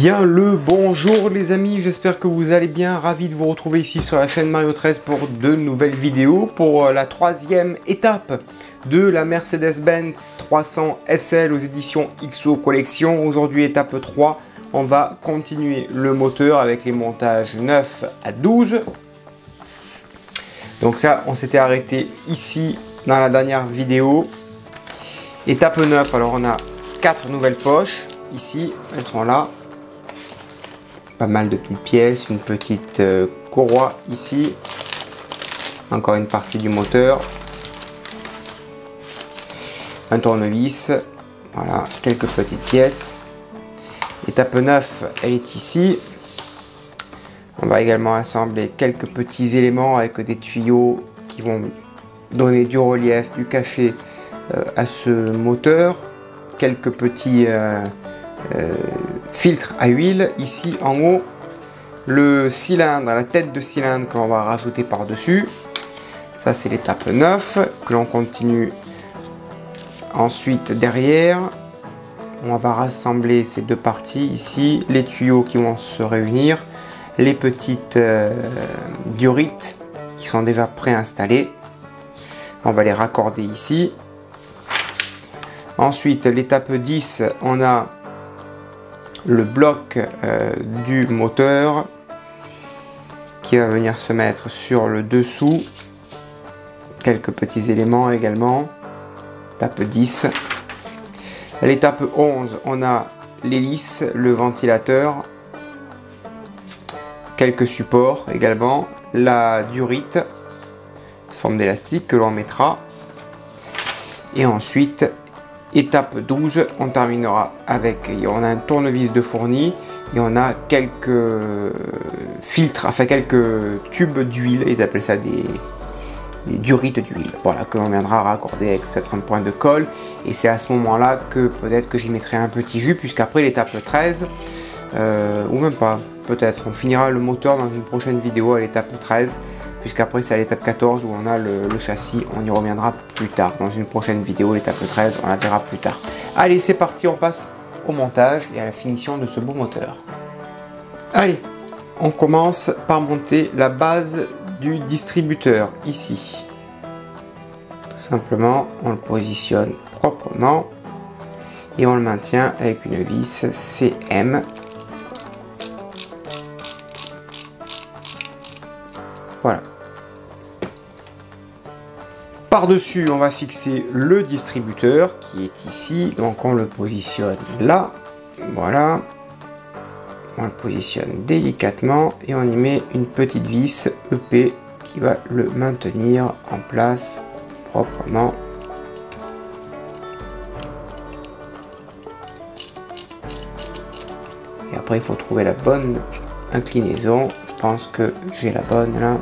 Bien le bonjour les amis, j'espère que vous allez bien, ravi de vous retrouver ici sur la chaîne Mario 13 pour de nouvelles vidéos, pour la troisième étape de la Mercedes-Benz 300 SL aux éditions XO Collection. Aujourd'hui étape 3, on va continuer le moteur avec les montages 9 à 12. Donc ça, on s'était arrêté ici dans la dernière vidéo. Étape 9, alors on a 4 nouvelles poches, ici, elles sont là. Pas mal de petites pièces, une petite courroie ici, encore une partie du moteur, un tournevis, voilà, quelques petites pièces. Étape 9, elle est ici. On va également assembler quelques petits éléments avec des tuyaux qui vont donner du relief, du cachet à ce moteur. Quelques petits filtre à huile ici en haut, le cylindre, la tête de cylindre que l'on va rajouter par dessus. Ça c'est l'étape 9 que l'on continue. Ensuite derrière on va rassembler ces deux parties ici, les tuyaux qui vont se réunir, les petites durites qui sont déjà préinstallées, on va les raccorder ici. Ensuite l'étape 10, on a le bloc du moteur qui va venir se mettre sur le dessous, quelques petits éléments également. Étape 10. L'étape 11, on a l'hélice, le ventilateur, quelques supports également, la durite forme d'élastique que l'on mettra, et ensuite étape 12, on terminera avec, on a un tournevis de fourni et on a quelques filtres, enfin quelques tubes d'huile, ils appellent ça des durites d'huile, voilà, que l'on viendra raccorder avec peut-être un point de colle, et c'est à ce moment là que peut-être que j'y mettrai un petit jus, puisqu'après l'étape 13, ou même pas, peut-être, on finira le moteur dans une prochaine vidéo à l'étape 13, puisqu'après c'est à l'étape 14 où on a le châssis, on y reviendra plus tard dans une prochaine vidéo. L'étape 13 on la verra plus tard. Allez, c'est parti, on passe au montage et à la finition de ce beau moteur. Allez, on commence par monter la base du distributeur ici. Tout simplement on le positionne proprement et on le maintient avec une vis CM. Voilà. Par-dessus, on va fixer le distributeur qui est ici. Donc, on le positionne là. Voilà. On le positionne délicatement et on y met une petite vis EP qui va le maintenir en place proprement. Et après, il faut trouver la bonne inclinaison. Je pense que j'ai la bonne là.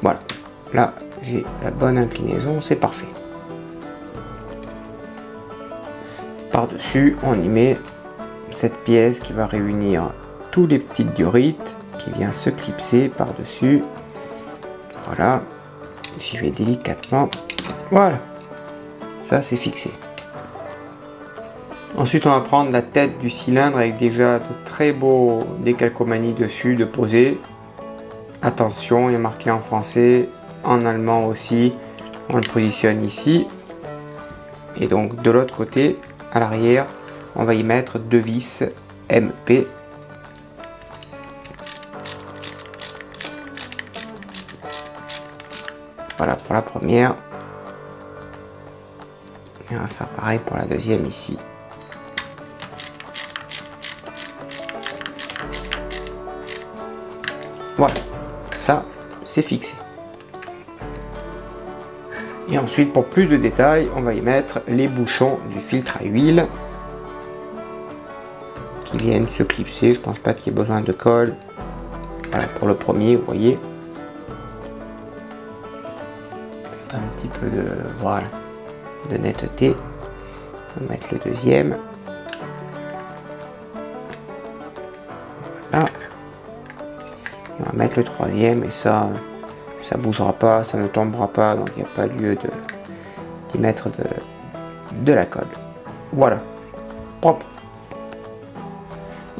Voilà, là j'ai la bonne inclinaison, c'est parfait. Par-dessus, on y met cette pièce qui va réunir tous les petites durites qui vient se clipser par-dessus. Voilà, j'y vais délicatement. Voilà, ça c'est fixé. Ensuite, on va prendre la tête du cylindre avec déjà de très beaux décalcomanies dessus de poser. Attention, il est marqué en français, en allemand aussi. On le positionne ici. Et donc de l'autre côté, à l'arrière, on va y mettre deux vis MP. Voilà pour la première. Et on va faire pareil pour la deuxième ici. Voilà. Ça, c'est fixé. Et ensuite, pour plus de détails, on va y mettre les bouchons du filtre à huile qui viennent se clipser. Je pense pas qu'il y ait besoin de colle. Voilà, pour le premier, vous voyez. Un petit peu de, voilà, de netteté. On va mettre le deuxième. Voilà. On va mettre le troisième et ça bougera pas, ça ne tombera pas, donc il n'y a pas lieu d'y mettre de la colle. Voilà. propre.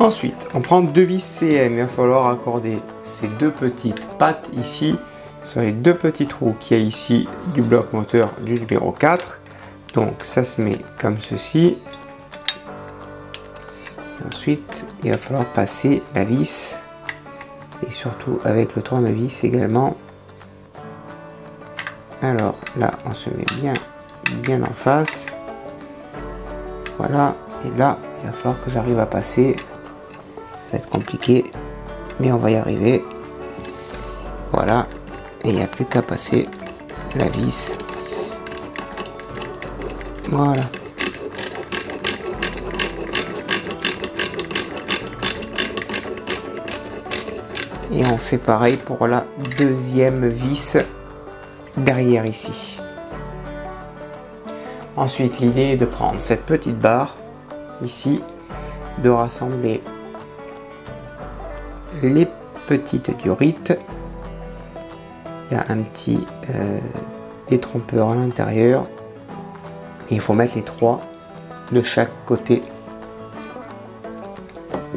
Ensuite, on prend deux vis CM. Il va falloir accorder ces deux petites pattes ici sur les deux petits trous qu'il y a ici du bloc moteur du numéro 4. Donc ça se met comme ceci. Et ensuite, il va falloir passer la vis. Et surtout avec le tournevis également. Alors là, on se met bien en face. Voilà. Et là, il va falloir que j'arrive à passer. Ça va être compliqué, mais on va y arriver. Voilà. Et il n'y a plus qu'à passer la vis. Voilà. Et on fait pareil pour la deuxième vis derrière ici. Ensuite, l'idée est de prendre cette petite barre ici, de rassembler les petites durites. Il y a un petit détrompeur à l'intérieur. Et il faut mettre les trois de chaque côté.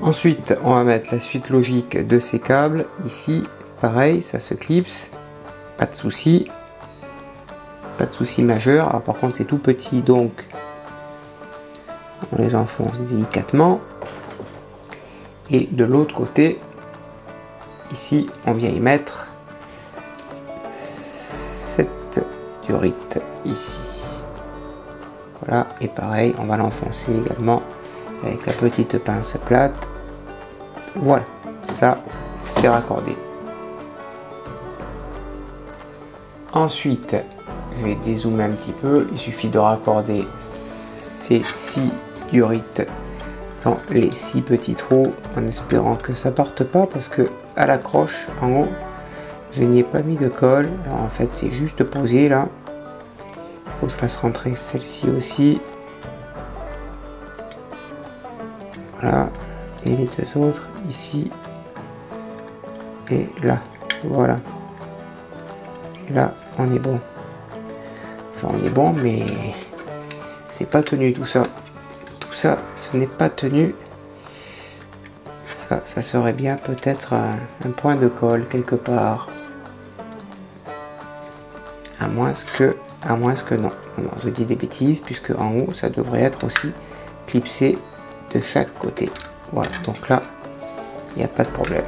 Ensuite, on va mettre la suite logique de ces câbles. Ici, pareil, ça se clipse. Pas de souci. Pas de souci majeur. Alors, par contre, c'est tout petit, donc on les enfonce délicatement. Et de l'autre côté, ici, on vient y mettre cette durite ici. Voilà, et pareil, on va l'enfoncer également avec la petite pince plate. Voilà, ça, c'est raccordé. Ensuite, je vais dézoomer un petit peu. Il suffit de raccorder ces 6 durites dans les 6 petits trous en espérant que ça parte pas, parce que à l'accroche en haut, je n'y ai pas mis de colle. Alors, en fait, c'est juste posé là. Faut que je fasse rentrer celle-ci aussi. Voilà. Et les deux autres ici et là. Voilà. Et là, on est bon. Enfin, on est bon, mais c'est pas tenu tout ça. Tout ça, ce n'est pas tenu. Ça serait bien peut-être un point de colle quelque part. À moins que non. Non, je dis des bêtises, puisque en haut, ça devrait être aussi clipsé de chaque côté. Voilà, donc là, il n'y a pas de problème.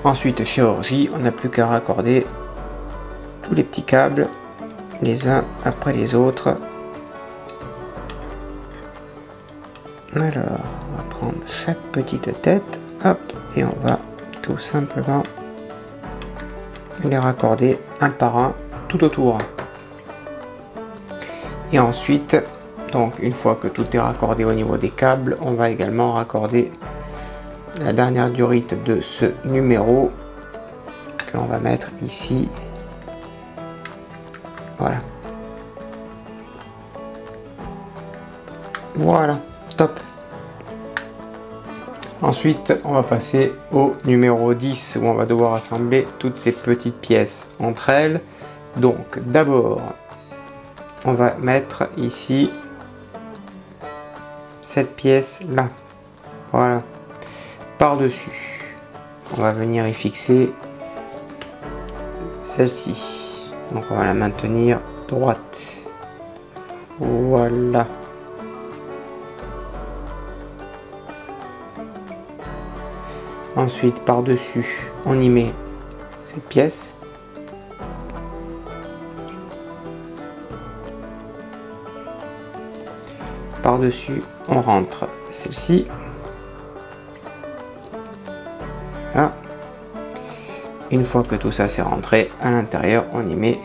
Ensuite, chirurgie, on n'a plus qu'à raccorder tous les petits câbles, les uns après les autres. Alors, on va prendre chaque petite tête, hop, et on va tout simplement les raccorder un par un tout autour. Et ensuite, donc une fois que tout est raccordé au niveau des câbles, on va également raccorder la dernière durite de ce numéro que l'on va mettre ici. Voilà. Voilà, top. Ensuite, on va passer au numéro 10 où on va devoir assembler toutes ces petites pièces entre elles. Donc, d'abord, on va mettre ici cette pièce là. Voilà. Par-dessus, on va venir y fixer celle-ci. Donc, on va la maintenir droite. Voilà. Ensuite, par-dessus, on y met cette pièce. Par-dessus, on rentre celle-ci. Là. Une fois que tout ça c'est rentré, à l'intérieur, on y met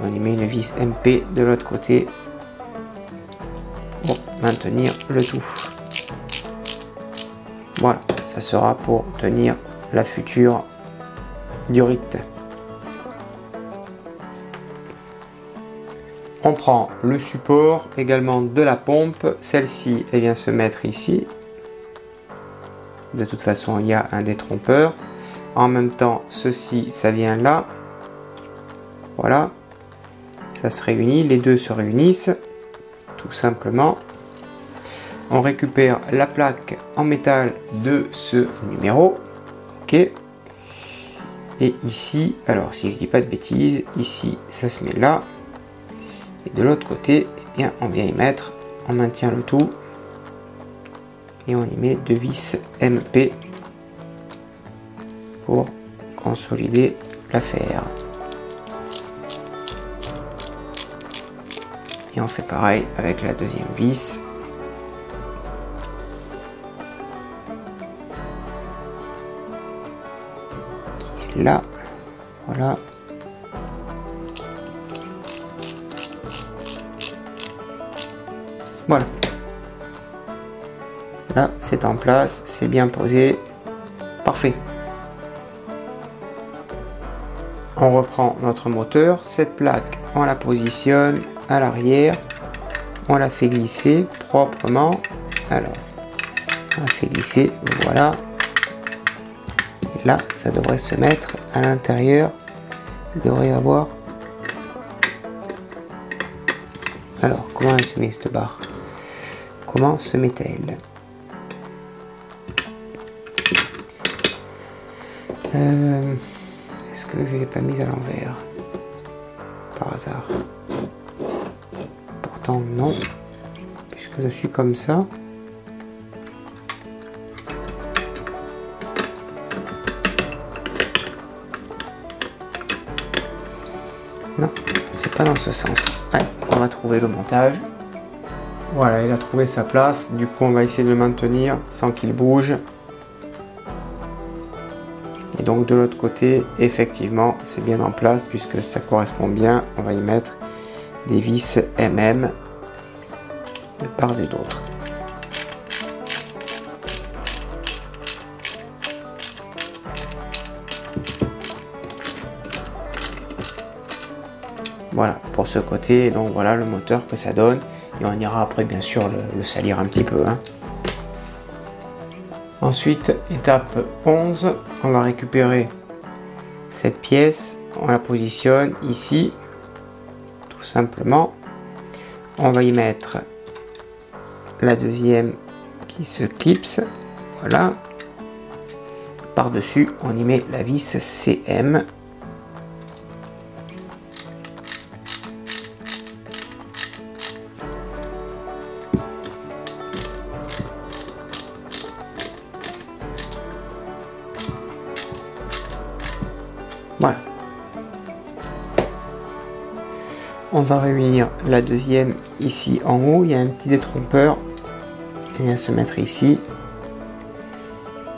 une vis MP de l'autre côté pour maintenir le tout. Voilà, ça sera pour tenir la future durite. On prend le support également de la pompe. Celle-ci, elle vient se mettre ici. De toute façon, il y a un détrompeur. En même temps, ceci, ça vient là. Voilà. ça se réunit, les deux se réunissent, tout simplement. On récupère la plaque en métal de ce numéro, ok. Et ici, alors si je dis pas de bêtises, ici ça se met là, et de l'autre côté, eh bien, on vient y mettre, on maintient le tout, et on y met 2 vis MP pour consolider l'affaire. Et on fait pareil avec la deuxième vis. Qui est là. Voilà. Voilà. Là, c'est en place, c'est bien posé. Parfait. On reprend notre moteur. Cette plaque, on la positionne à l'arrière. On la fait glisser proprement. Alors, on la fait glisser. Voilà. Et là, ça devrait se mettre à l'intérieur. Il devrait y avoir... Alors, comment elle se met cette barre? Comment se met-elle? Est-ce que je l'ai pas mise à l'envers par hasard? Pourtant non, puisque je suis comme ça. Non, c'est pas dans ce sens. Allez, on va trouver le montage. Voilà, il a trouvé sa place. Du coup, on va essayer de le maintenir sans qu'il bouge. Et donc de l'autre côté, effectivement, c'est bien en place puisque ça correspond bien. On va y mettre des vis MM de part et d'autre. Voilà pour ce côté. Donc voilà le moteur que ça donne. Et on ira après bien sûr le salir un petit peu. Hein. Ensuite, étape 11, on va récupérer cette pièce, on la positionne ici, tout simplement. On va y mettre la deuxième qui se clipse, voilà. Par-dessus, on y met la vis CM. Voilà. On va réunir la deuxième ici en haut. Il y a un petit détrompeur. Elle vient se mettre ici.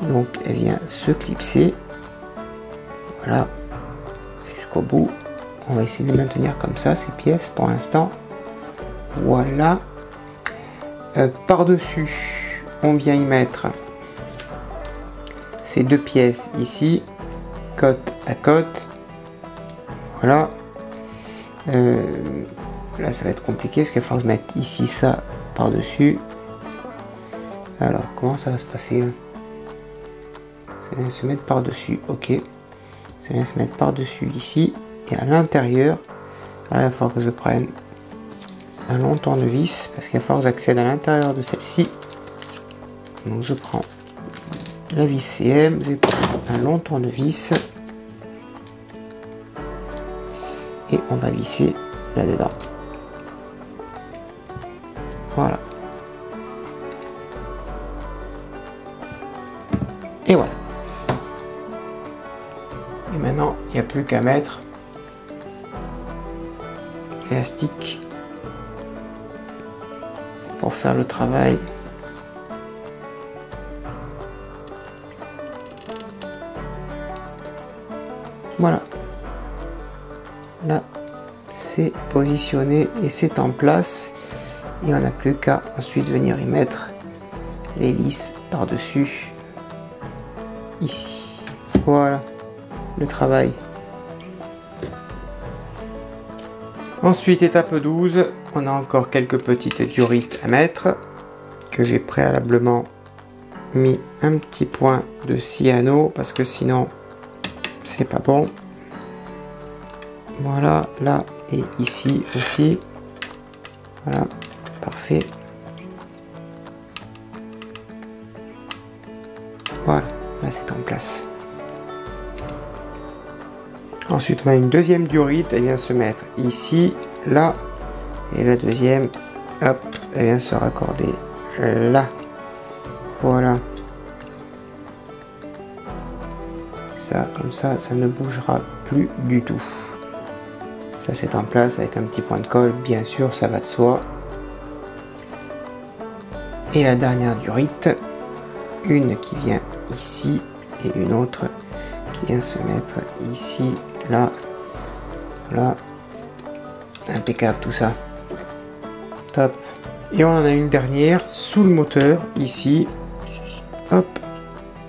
Donc elle vient se clipser. Voilà. Jusqu'au bout. On va essayer de les maintenir comme ça, ces pièces pour l'instant. Voilà. Par-dessus, on vient y mettre ces deux pièces ici. Côte à côte, voilà. Là ça va être compliqué parce qu'il va falloir mettre ici ça par dessus. Alors comment ça va se passer là? Ça vient se mettre par dessus, ok, ça vient se mettre par dessus ici et à l'intérieur. Là il va falloir que je prenne un long tournevis parce qu'il va falloir que j'accède à l'intérieur de celle-ci. Donc je prends la vis CM, je prends un long tournevis et on va visser là-dedans. Voilà. Et voilà. Et maintenant, il n'y a plus qu'à mettre l'élastique pour faire le travail. Voilà. Là, c'est positionné et c'est en place. Et on n'a plus qu'à ensuite venir y mettre l'hélice par-dessus. Ici. Voilà. Le travail. Ensuite, étape 12. On a encore quelques petites durites à mettre. Que j'ai préalablement mis un petit point de cyano. Parce que sinon, c'est pas bon. Voilà, là, et ici aussi. Voilà, parfait. Voilà, là c'est en place. Ensuite on a une deuxième durite, elle vient se mettre ici, là, et la deuxième, hop, elle vient se raccorder là. Voilà. Ça, comme ça ne bougera plus du tout. Ça c'est en place avec un petit point de colle, bien sûr, ça va de soi. Et la dernière durite, une qui vient ici et une autre qui vient se mettre ici, là, là. Impeccable tout ça. Top. Et on en a une dernière sous le moteur, ici. Hop,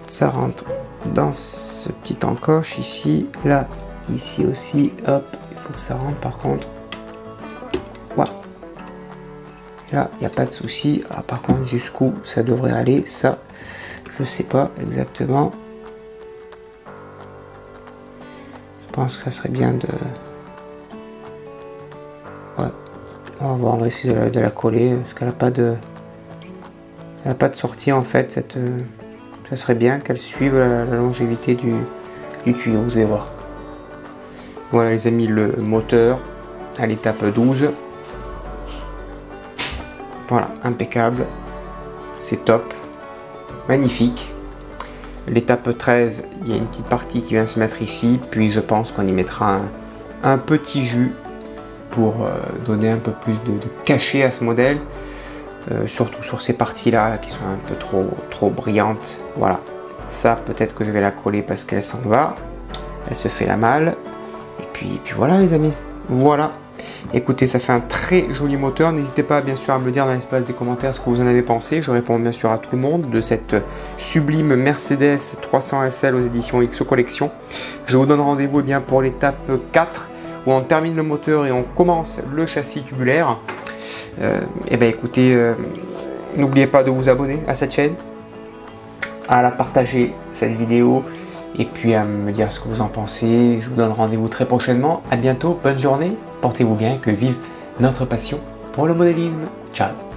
ça rentre dans ce petit encoche ici, là, ici aussi, hop, il faut que ça rentre par contre. Voilà. Là, il n'y a pas de souci. Ah, par contre, jusqu'où ça devrait aller, ça, je sais pas exactement. Je pense que ça serait bien de... Ouais. On va voir, on va essayer de la coller, parce qu'elle n'a pas de... Elle n'a pas de sortie en fait, cette... Ça serait bien qu'elle suive la longévité du tuyau, vous allez voir. Voilà les amis, le moteur à l'étape 12. Voilà, impeccable. C'est top. Magnifique. L'étape 13, il y a une petite partie qui vient se mettre ici. Puis je pense qu'on y mettra un petit jus pour donner un peu plus de cachet à ce modèle. Surtout sur ces parties là qui sont un peu trop brillantes. Voilà, ça peut-être que je vais la coller parce qu'elle s'en va, elle se fait la malle, et puis voilà les amis, voilà. Écoutez, ça fait un très joli moteur. N'hésitez pas bien sûr à me le dire dans l'espace des commentaires ce que vous en avez pensé. Je réponds bien sûr à tout le monde de cette sublime Mercedes 300 SL aux éditions XO Collection. Je vous donne rendez-vous bien pour l'étape 4 où on termine le moteur et on commence le châssis tubulaire. Et ben écoutez, n'oubliez pas de vous abonner à cette chaîne, à la partager cette vidéo et puis à me dire ce que vous en pensez. Je vous donne rendez-vous très prochainement. À bientôt, bonne journée, portez-vous bien, que vive notre passion pour le modélisme. Ciao.